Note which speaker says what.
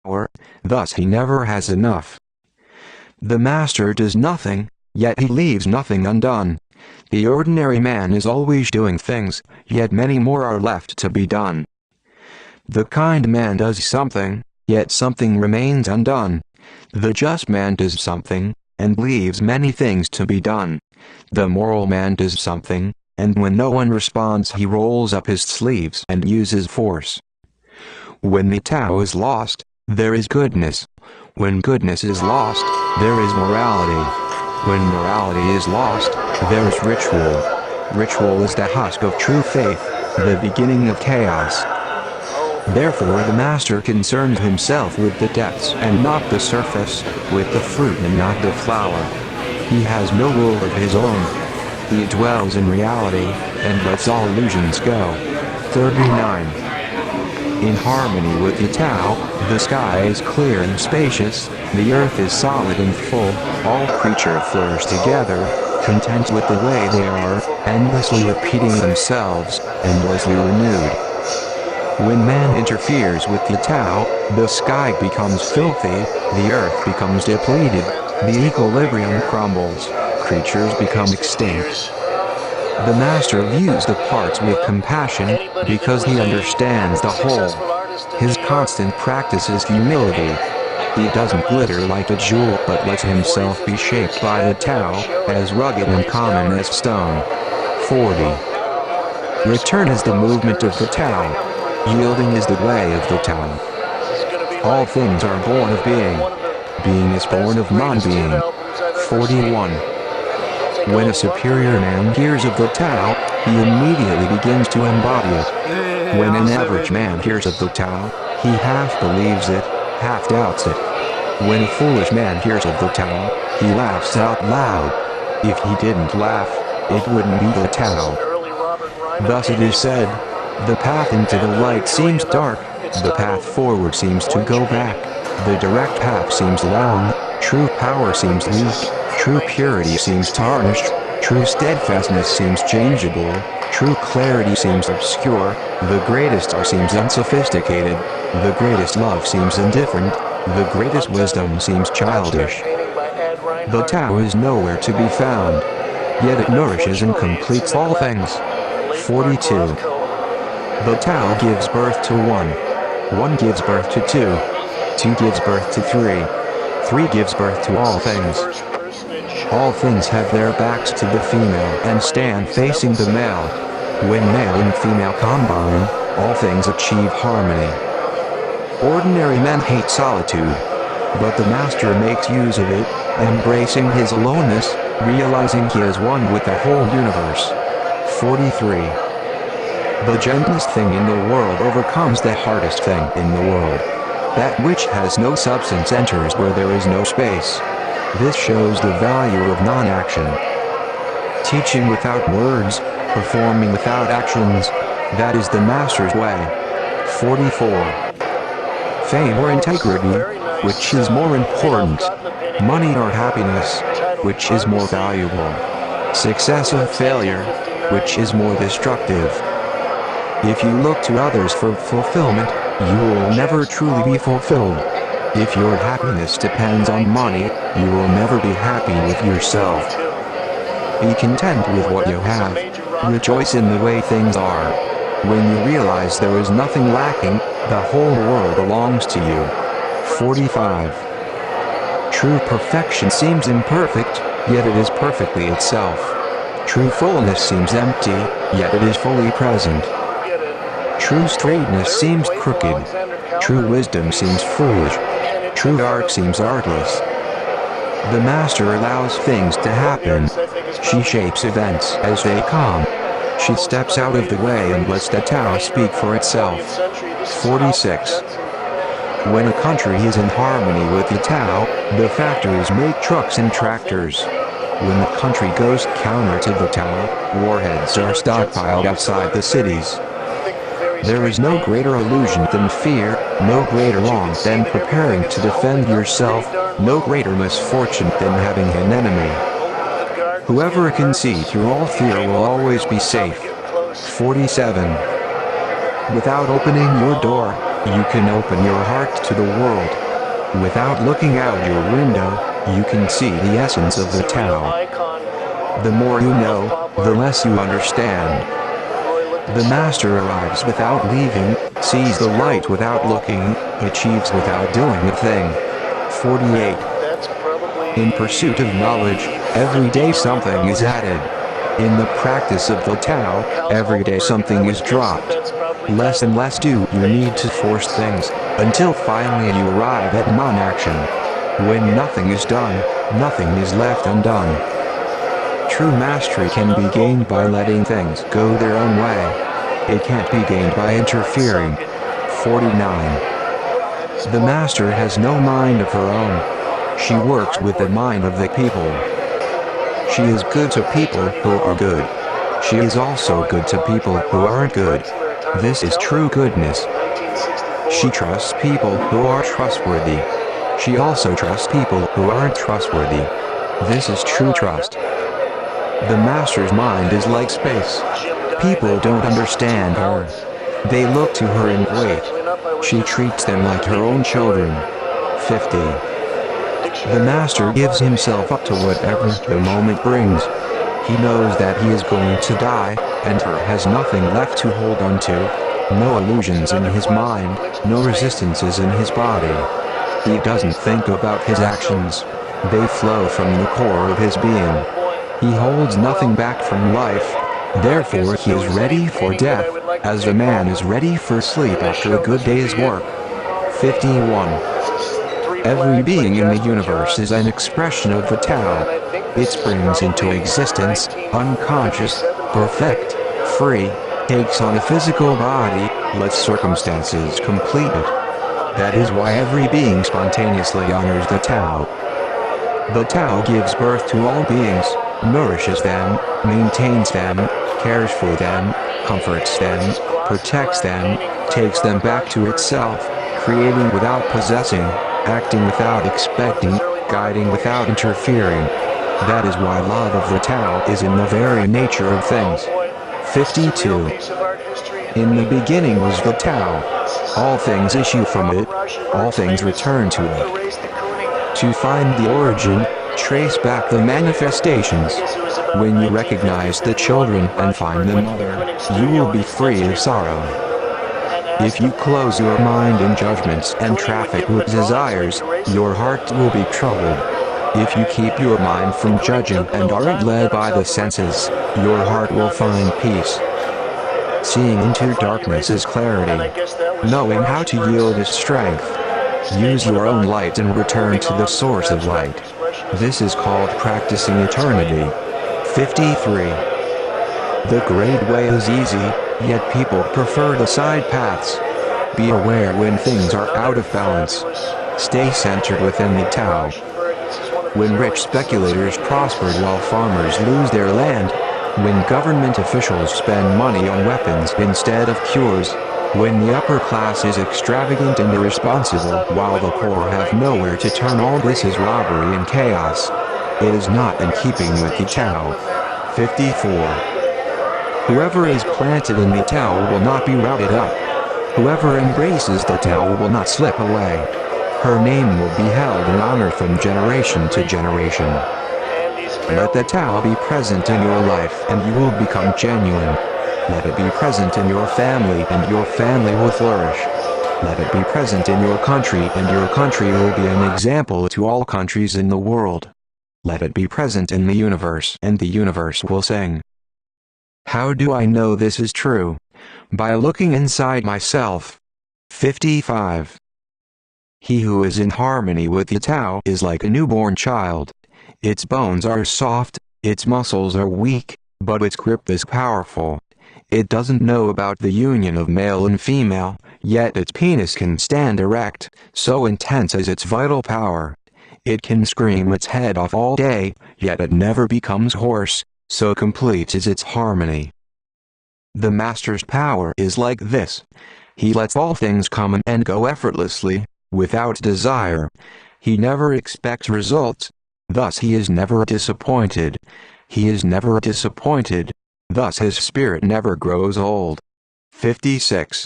Speaker 1: power, thus he never has enough. The master does nothing, yet he leaves nothing undone. The ordinary man is always doing things, yet many more are left to be done. The kind man does something, yet something remains undone. The just man does something, and leaves many things to be done. The moral man does something, and when no one responds he rolls up his sleeves and uses force. When the Tao is lost, there is goodness. When goodness is lost, there is morality. When morality is lost, there is ritual. Ritual is the husk of true faith, the beginning of chaos. Therefore the master concerns himself with the depths and not the surface, with the fruit and not the flower. He has no rule of his own. He dwells in reality, and lets all illusions go. 39. In harmony with the Tao, the sky is clear and spacious, the earth is solid and full, all creatures flourish together, content with the way they are, endlessly repeating themselves, endlessly renewed. When man interferes with the Tao, the sky becomes filthy, the earth becomes depleted, the equilibrium crumbles, creatures become extinct. The master views the parts with compassion, because he understands the whole. His constant practice is humility. He doesn't glitter like a jewel but lets himself be shaped by the Tao, as rugged and common as stone. 40. Return is the movement of the Tao. Yielding is the way of the Tao. All things are born of being. Being is born of non-being. 41. When a superior man hears of the Tao, he immediately begins to embody it. When an average man hears of the Tao, he half believes it, half doubts it. When a foolish man hears of the Tao, he laughs out loud. If he didn't laugh, it wouldn't be the Tao. Thus it is said, the path into the light seems dark, the path forward seems to go back, the direct path seems long, true power seems weak, true purity seems tarnished, true steadfastness seems changeable, true clarity seems obscure, the greatest art seems unsophisticated, the greatest love seems indifferent, the greatest wisdom seems childish. The Tao is nowhere to be found, yet it nourishes and completes all things. 42. The Tao gives birth to one. One gives birth to two. Two gives birth to three. Three gives birth to all things. All things have their backs to the female and stand facing the male. When male and female combine, all things achieve harmony. Ordinary men hate solitude, but the master makes use of it, embracing his aloneness, realizing he is one with the whole universe. 43. The gentlest thing in the world overcomes the hardest thing in the world. That which has no substance enters where there is no space. This shows the value of non-action. Teaching without words, performing without actions, that is the master's way. 44. Fame or integrity, which is more important? Money or happiness, which is more valuable? Success or failure, which is more destructive? If you look to others for fulfillment, you will never truly be fulfilled. If your happiness depends on money, you will never be happy with yourself. Be content with what you have. Rejoice in the way things are. When you realize there is nothing lacking, the whole world belongs to you. 45. True perfection seems imperfect, yet it is perfectly itself. True fullness seems empty, yet it is fully present. True straightness seems crooked. True wisdom seems foolish. True art seems artless. The master allows things to happen. She shapes events as they come. She steps out of the way and lets the Tao speak for itself. 46. When a country is in harmony with the Tao, the factories make trucks and tractors. When the country goes counter to the Tao, warheads are stockpiled outside the cities. There is no greater illusion than fear, no greater wrong than preparing to defend yourself, no greater misfortune than having an enemy. Whoever can see through all fear will always be safe. 47. Without opening your door, You can open your heart to the world. Without looking out your window, you can see the essence of the Tao. The more you know, the less you understand. The master arrives without leaving, sees the light without looking, achieves without doing a thing. 48. In pursuit of knowledge, every day something is added. In the practice of the Tao, every day something is dropped. Less and less do you need to force things, until finally you arrive at non-action. When nothing is done, nothing is left undone. True mastery can be gained by letting things go their own way. It can't be gained by interfering. 49. The master has no mind of her own. She works with the mind of the people. She is good to people who are good. She is also good to people who aren't good. This is true goodness. She trusts people who are trustworthy. She also trusts people who aren't trustworthy. This is true trust. The master's mind is like space. People don't understand her. They look to her and wait. She treats them like her own children. 50. The master gives himself up to whatever the moment brings. He knows that he is going to die, and has nothing left to hold on to. No illusions in his mind, no resistances in his body. He doesn't think about his actions. They flow from the core of his being. He holds nothing back from life. Therefore he is ready for death, as a man is ready for sleep after a good day's work. 51. Every being in the universe is an expression of the Tao. It springs into existence, unconscious, perfect, free, takes on a physical body, lets circumstances complete it. That is why every being spontaneously honors the Tao. The Tao gives birth to all beings, nourishes them, maintains them, cares for them, comforts them, protects them, takes them back to itself, creating without possessing, acting without expecting, guiding without interfering. That is why love of the Tao is in the very nature of things. 52. In the beginning was the Tao. All things issue from it, all things return to it. To find the origin, trace back the manifestations. When you recognize the children and find the mother, you will be free of sorrow. If you close your mind in judgments and traffic with desires, your heart will be troubled. If you keep your mind from judging and aren't led by the senses, your heart will find peace. Seeing into darkness is clarity. Knowing how to yield is strength. Use your own light and return to the source of light. This is called practicing eternity. 53. The great way is easy, yet people prefer the side paths. Be aware when things are out of balance. Stay centered within the Tao. When rich speculators prospered while farmers lose their land, when government officials spend money on weapons instead of cures, when the upper class is extravagant and irresponsible while the poor have nowhere to turn, all this is robbery and chaos. It is not in keeping with the Tao. 54. Whoever is planted in the Tao will not be routed up. Whoever embraces the Tao will not slip away. Her name will be held in honor from generation to generation. Let the Tao be present in your life and you will become genuine. Let it be present in your family and your family will flourish. Let it be present in your country and your country will be an example to all countries in the world. Let it be present in the universe and the universe will sing. How do I know this is true? By looking inside myself. 55. He who is in harmony with the Tao is like a newborn child. Its bones are soft, its muscles are weak, but its grip is powerful. It doesn't know about the union of male and female, yet its penis can stand erect, so intense is its vital power. It can scream its head off all day, yet it never becomes hoarse, so complete is its harmony. The master's power is like this. He lets all things come and go effortlessly, without desire. He never expects results. Thus he is never disappointed. He is never disappointed. Thus his spirit never grows old. 56.